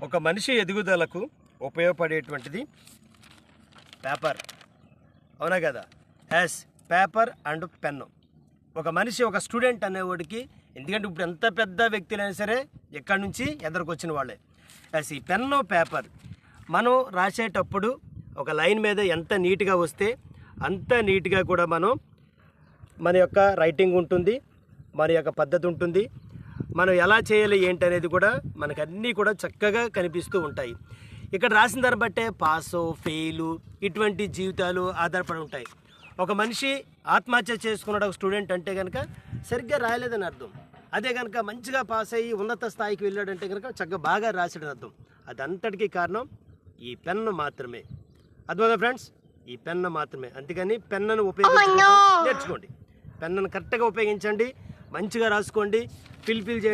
ఒక మనిషి ఎదుగుదలకు ఉపయోగపడేటువంటిది పేపర్, అవునా కదా? As paper and pen. ఒక మనిషి, ఒక స్టూడెంట్ అనేవాడికి, ఎందుకంటే ఇప్పుడు ఎంత పెద్ద వ్యక్తులైనా సరే ఎక్కడి నుంచి ఎదురుకొచ్చిన వాళ్ళే. యాస్ ఈ పెన్ను, పేపర్ మనం రాసేటప్పుడు ఒక లైన్ మీద ఎంత నీట్గా వస్తే అంత నీట్గా కూడా మన యొక్క రైటింగ్ ఉంటుంది, మన యొక్క పద్ధతి ఉంటుంది. మనం ఎలా చేయాలి ఏంటి అనేది కూడా మనకు అన్నీ కూడా చక్కగా కనిపిస్తూ ఉంటాయి. ఇక్కడ రాసిన దాన్ని బట్టే పాసు ఫెయిలు ఇటువంటి జీవితాలు ఆధారపడి ఉంటాయి. ఒక మనిషి ఆత్మహత్య చేసుకున్నాడు ఒక స్టూడెంట్ అంటే కనుక సరిగ్గా రాయలేదని అర్థం. అదే కనుక మంచిగా పాస్ అయ్యి ఉన్నత స్థాయికి వెళ్ళాడంటే కనుక చక్కగా బాగా రాసాడని అర్థం. అదంతటికీ కారణం ఈ పెన్ను మాత్రమే. అర్థమవుతుందా ఫ్రెండ్స్? ఈ పెన్ను మాత్రమే. అందుకని పెన్నును ఉపయోగించడం నేర్చుకోండి. పెన్నును కరెక్ట్గా ఉపయోగించండి, మంచిగా రాసుకోండి, ఫిల్ చేయండి.